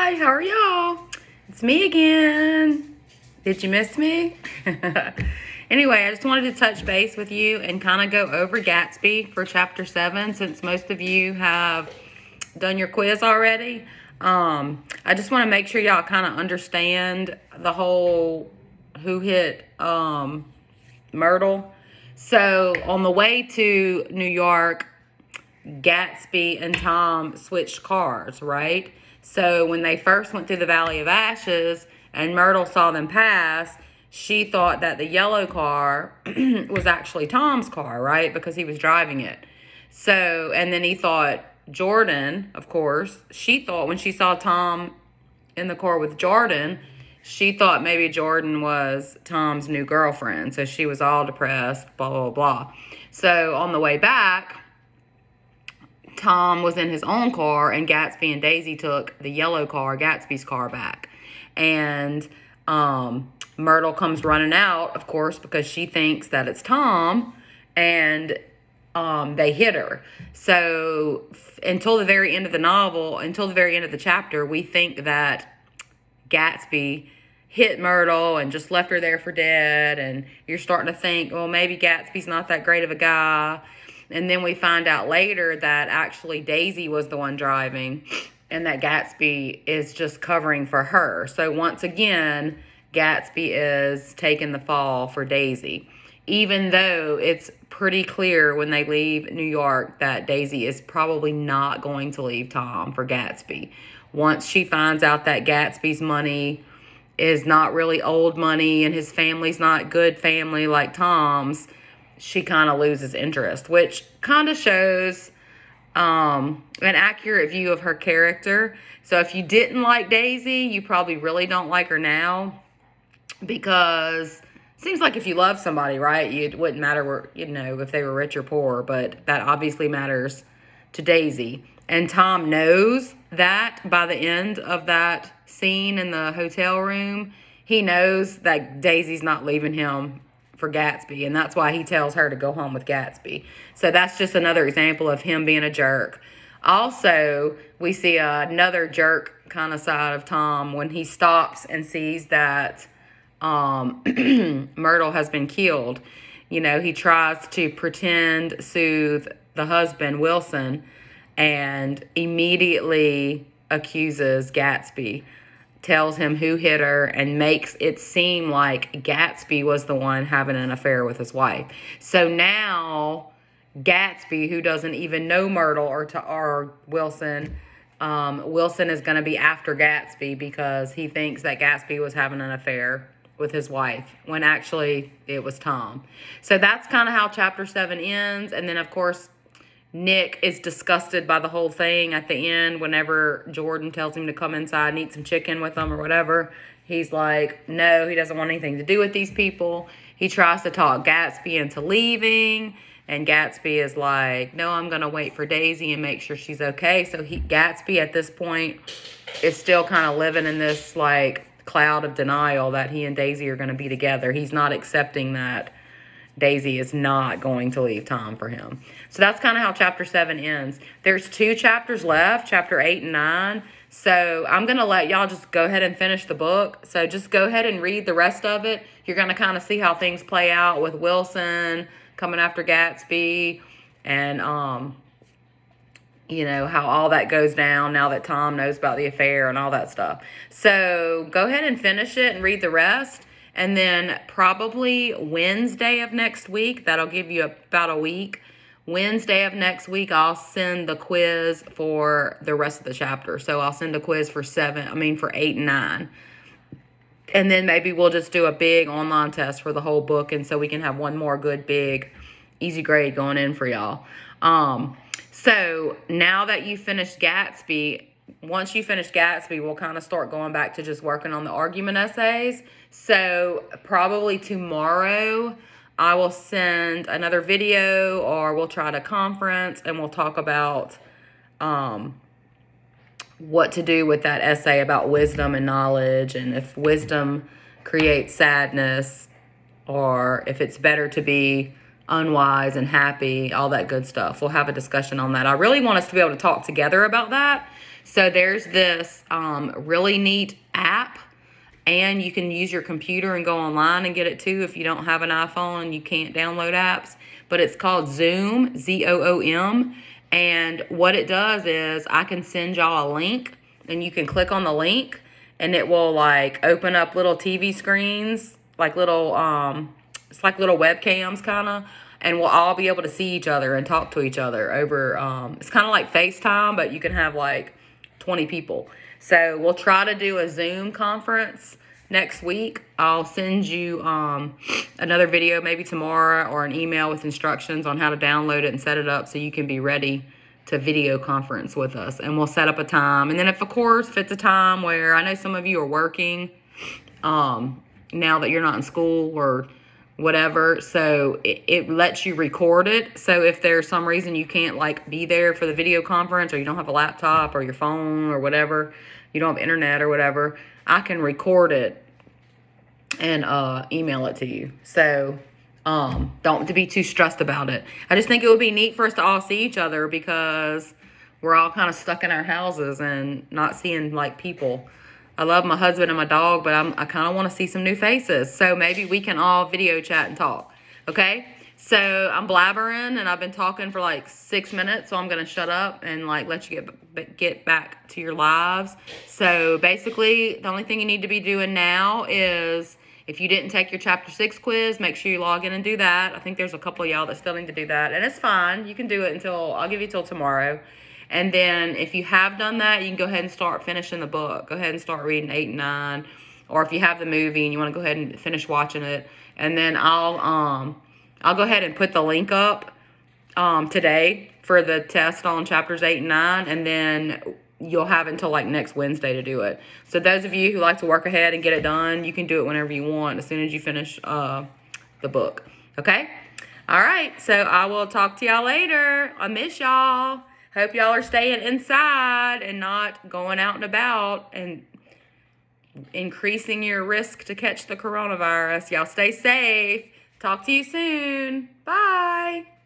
Hi, how are y'all? It's me again. Did you miss me? Anyway, I just wanted to touch base with you and kind of go over Gatsby for chapter 7 since most of you have done your quiz already. I just want to make sure y'all kind of understand the whole who hit Myrtle. So on the way to New York, Gatsby and Tom switched cars, right? So when they first went through the Valley of Ashes and Myrtle saw them pass, she thought that the yellow car was actually Tom's car, right? Because he was driving it. So, and then he thought Jordan, of course, she thought when she saw Tom in the car with Jordan, she thought maybe Jordan was Tom's new girlfriend. So she was all depressed, blah, blah, blah. So on the way back, Tom was in his own car, and Gatsby and Daisy took the yellow car, Gatsby's car, back. And Myrtle comes running out, of course, because she thinks that it's Tom, and they hit her. So until the very end of the novel, until the very end of the chapter, we think that Gatsby hit Myrtle and just left her there for dead. And you're starting to think, well, maybe Gatsby's not that great of a guy. And then we find out later that actually Daisy was the one driving and that Gatsby is just covering for her. So once again, Gatsby is taking the fall for Daisy. Even though it's pretty clear when they leave New York that Daisy is probably not going to leave Tom for Gatsby. Once she finds out that Gatsby's money is not really old money and his family's not good family like Tom's, she kind of loses interest, which kind of shows an accurate view of her character. So if you didn't like Daisy, you probably really don't like her now, because it seems like if you love somebody, right, it wouldn't matter where, if they were rich or poor, but that obviously matters to Daisy. And Tom knows that by the end of that scene in the hotel room. He knows that Daisy's not leaving him for Gatsby, and that's why he tells her to go home with Gatsby. So that's just another example of him being a jerk. Also, we see another jerk kind of side of Tom when he stops and sees that Myrtle has been killed. He tries to pretend soothe the husband, Wilson, and immediately accuses Gatsby, tells him who hit her, and makes it seem like Gatsby was the one having an affair with his wife. So now Gatsby, who doesn't even know Myrtle or Wilson, Wilson is going to be after Gatsby because he thinks that Gatsby was having an affair with his wife when actually it was Tom. So that's kind of how chapter 7 ends. And then, of course, Nick is disgusted by the whole thing at the end whenever Jordan tells him to come inside and eat some chicken with them or whatever. He's like, no, he doesn't want anything to do with these people. He tries to talk Gatsby into leaving, and Gatsby is like, no, I'm going to wait for Daisy and make sure she's okay. So Gatsby at this point is still kind of living in this like cloud of denial that he and Daisy are going to be together. He's not accepting that Daisy is not going to leave Tom for him. So that's kind of how chapter 7 ends. There's 2 chapters left, chapter 8 and 9. So I'm going to let y'all just go ahead and finish the book. So just go ahead and read the rest of it. You're going to kind of see how things play out with Wilson coming after Gatsby, and how all that goes down now that Tom knows about the affair and all that stuff. So go ahead and finish it and read the rest. And then probably Wednesday of next week, that'll give you about a week. Wednesday of next week, I'll send the quiz for the rest of the chapter. So I'll send a quiz for 8 and 9. And then maybe we'll just do a big online test for the whole book. And so we can have one more good, big, easy grade going in for y'all. So now that you finished Gatsby, once you finish Gatsby, we'll kind of start going back to just working on the argument essays. So probably tomorrow I will send another video, or we'll try to conference and we'll talk about what to do with that essay about wisdom and knowledge, and if wisdom creates sadness, or if it's better to be unwise and happy, all that good stuff. We'll have a discussion on that. I really want us to be able to talk together about that. So there's this really neat app, and you can use your computer and go online and get it too if you don't have an iPhone and you can't download apps. But it's called Zoom, Zoom. And what it does is I can send y'all a link, and you can click on the link, and it will like open up little TV screens, like little it's like little webcams kind of, and we'll all be able to see each other and talk to each other over it's kind of like FaceTime, but you can have like 20 people. So we'll try to do a Zoom conference next week. I'll send you another video maybe tomorrow, or an email with instructions on how to download it and set it up so you can be ready to video conference with us. And we'll set up a time. And then if it's a time where I know some of you are working now that you're not in school or whatever, so it lets you record it. So if there's some reason you can't like be there for the video conference, or you don't have a laptop or your phone or whatever, you don't have internet or whatever, I can record it and email it to you. So don't to be too stressed about it. I just think it would be neat for us to all see each other, because we're all kind of stuck in our houses and not seeing like people. I love my husband and my dog, but I kind of want to see some new faces. So maybe we can all video chat and talk. Okay? So I'm blabbering, and I've been talking for like 6 minutes, so I'm going to shut up and like let you get back to your lives. So basically, the only thing you need to be doing now is, if you didn't take your Chapter 6 quiz, make sure you log in and do that. I think there's a couple of y'all that still need to do that, and it's fine. You can do it I'll give you till tomorrow. And then if you have done that, you can go ahead and start finishing the book. Go ahead and start reading 8 and 9. Or if you have the movie and you want to go ahead and finish watching it. And then I'll go ahead and put the link up today for the test on chapters 8 and 9. And then you'll have until like next Wednesday to do it. So those of you who like to work ahead and get it done, you can do it whenever you want, as soon as you finish the book. Okay? All right. So I will talk to y'all later. I miss y'all. Hope y'all are staying inside and not going out and about and increasing your risk to catch the coronavirus. Y'all stay safe. Talk to you soon. Bye.